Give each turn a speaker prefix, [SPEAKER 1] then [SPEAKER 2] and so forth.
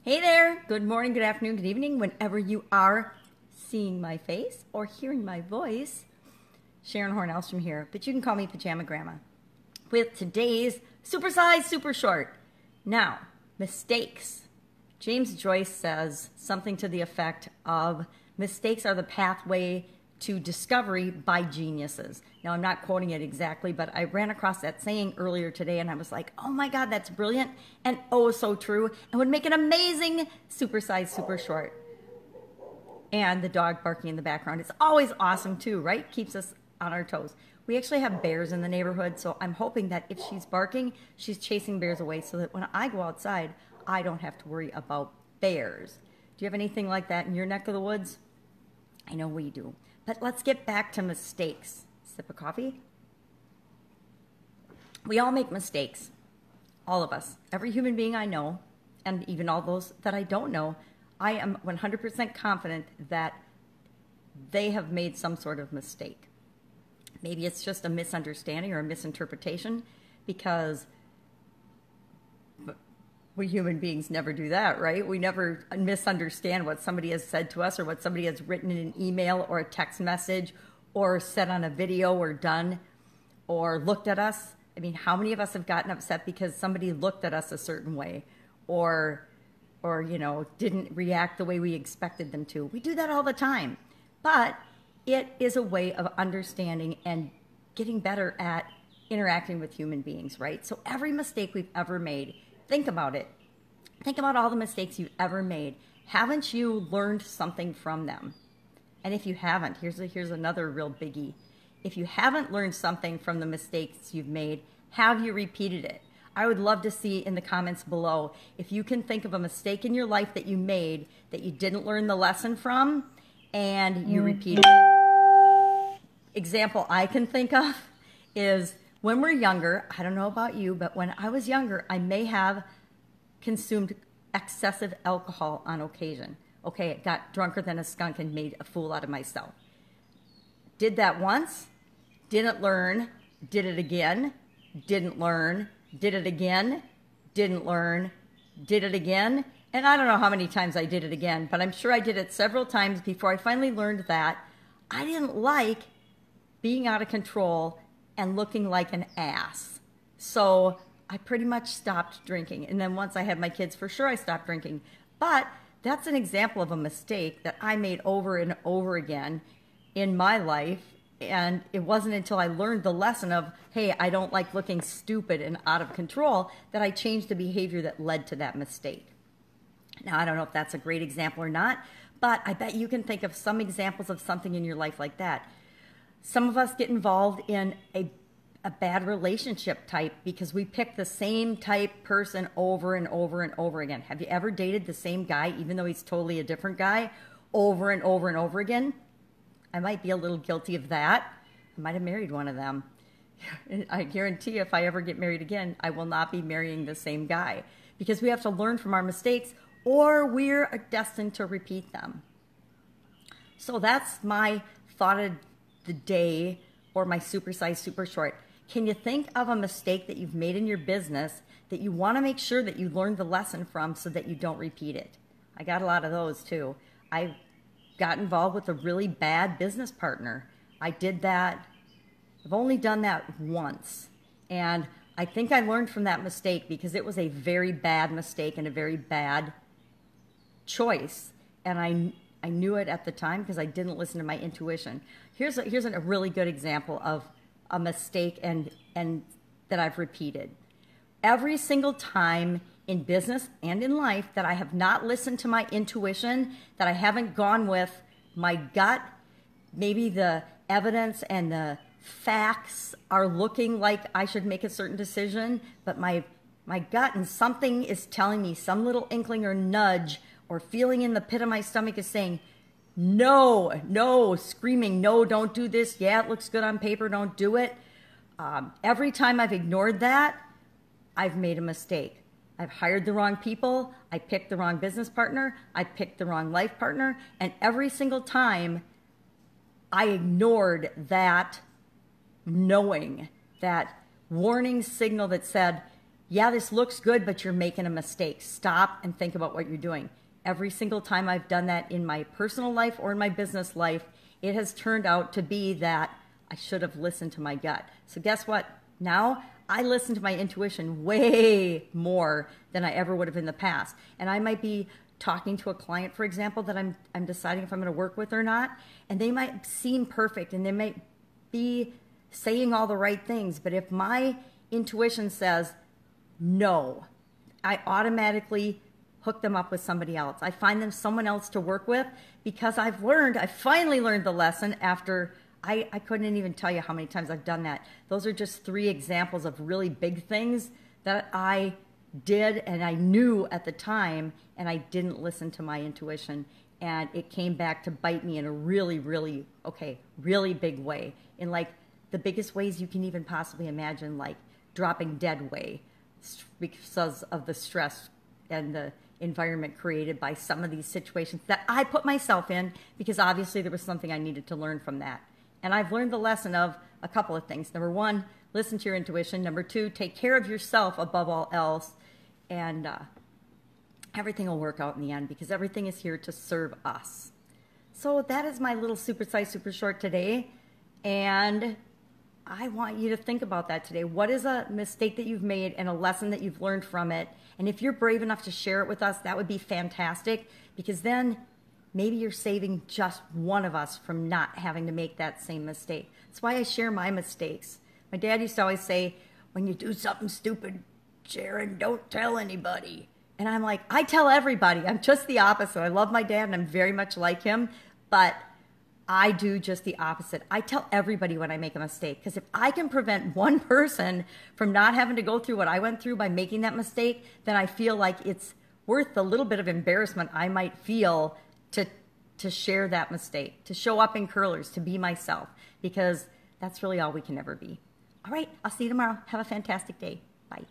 [SPEAKER 1] Hey there, good morning, good afternoon, good evening, whenever you are seeing my face or hearing my voice. Sharon Horne-Ellstrom here, but you can call me Pajama Grandma. With today's supersized, super short. Now, mistakes. James Joyce says something to the effect of mistakes are the pathway to discovery by geniuses. Now, I'm not quoting it exactly, but I ran across that saying earlier today and I was like, oh my God, that's brilliant and oh so true and would make an amazing supersized, super short. And the dog barking in the background is always awesome too, right? Keeps us on our toes. We actually have bears in the neighborhood, so I'm hoping that if she's barking, she's chasing bears away so that when I go outside, I don't have to worry about bears. Do you have anything like that in your neck of the woods? I know we do. But let's get back to mistakes. Sip of coffee. We all make mistakes. All of us. Every human being I know, and even all those that I don't know, I am 100% confident that they have made some sort of mistake. Maybe it's just a misunderstanding or a misinterpretation, because we human beings never do that, right? We never misunderstand what somebody has said to us or what somebody has written in an email or a text message or said on a video or done or looked at us. I mean, how many of us have gotten upset because somebody looked at us a certain way or didn't react the way we expected them to? We do that all the time. But it is a way of understanding and getting better at interacting with human beings, right? So every mistake we've ever made, think about it. Think about all the mistakes you've ever made. Haven't you learned something from them? And if you haven't, here's another real biggie. If you haven't learned something from the mistakes you've made, have you repeated it? I would love to see in the comments below if you can think of a mistake in your life that you made that you didn't learn the lesson from and you repeated it. Example I can think of is when we're younger, I don't know about you, but when I was younger, I may have consumed excessive alcohol on occasion. Okay, I got drunker than a skunk and made a fool out of myself. Did that once, didn't learn, did it again, didn't learn, did it again, didn't learn, did it again. And I don't know how many times I did it again, but I'm sure I did it several times before I finally learned that I didn't like being out of control and looking like an ass. So I pretty much stopped drinking. And then once I had my kids, for sure I stopped drinking. But that's an example of a mistake that I made over and over again in my life. And it wasn't until I learned the lesson of, hey, I don't like looking stupid and out of control, that I changed the behavior that led to that mistake. Now, I don't know if that's a great example or not, but I bet you can think of some examples of something in your life like that. Some of us get involved in a bad relationship type because we pick the same type person over and over and over again. Have you ever dated the same guy, even though he's totally a different guy, over and over and over again? I might be a little guilty of that. I might have married one of them. I guarantee if I ever get married again, I will not be marrying the same guy, because we have to learn from our mistakes or we're destined to repeat them. So that's my thought of the day, or my supersized, super short. Can you think of a mistake that you've made in your business that you want to make sure that you learned the lesson from so that you don't repeat it? I got a lot of those too. I got involved with a really bad business partner. I did that. I've only done that once. And I think I learned from that mistake because it was a very bad mistake and a very bad choice. And I knew it at the time because I didn't listen to my intuition. Here's a really good example of a mistake and that I've repeated. Every single time in business and in life that I have not listened to my intuition, that I haven't gone with my gut, maybe the evidence and the facts are looking like I should make a certain decision, but my gut and something is telling me, some little inkling or nudge or feeling in the pit of my stomach is saying, no, no, screaming, no, don't do this. Yeah, it looks good on paper, don't do it. Every time I've ignored that, I've made a mistake. I've hired the wrong people. I picked the wrong business partner. I picked the wrong life partner. And every single time I ignored that knowing, that warning signal that said, yeah, this looks good, but you're making a mistake. Stop and think about what you're doing. Every single time I've done that in my personal life or in my business life, it has turned out to be that I should have listened to my gut. So guess what? Now I listen to my intuition way more than I ever would have in the past. And I might be talking to a client, for example, that I'm deciding if I'm going to work with or not, and they might seem perfect and they might be saying all the right things, but if my intuition says no, I automatically hook them up with somebody else. I find them someone else to work with because I finally learned the lesson after I couldn't even tell you how many times I've done that. Those are just 3 examples of really big things that I did and I knew at the time, and I didn't listen to my intuition, and it came back to bite me in a really, really, really big way, in like the biggest ways you can even possibly imagine, like dropping dead way because of the stress and the environment created by some of these situations that I put myself in, because obviously there was something I needed to learn from that. And I've learned the lesson of a couple of things. Number 1, listen to your intuition. Number 2, take care of yourself above all else. And everything will work out in the end, because everything is here to serve us. So that is my little super size, super short today. And I want you to think about that today. What is a mistake that you've made and a lesson that you've learned from it? And if you're brave enough to share it with us, that would be fantastic, because then maybe you're saving just one of us from not having to make that same mistake. That's why I share my mistakes. My dad used to always say, when you do something stupid, Sharon, don't tell anybody. And I'm like, I tell everybody. I'm just the opposite. I love my dad and I'm very much like him, but I do just the opposite. I tell everybody when I make a mistake, because if I can prevent one person from not having to go through what I went through by making that mistake, then I feel like it's worth the little bit of embarrassment I might feel to share that mistake, to show up in curlers, to be myself, because that's really all we can ever be. All right, I'll see you tomorrow. Have a fantastic day. Bye.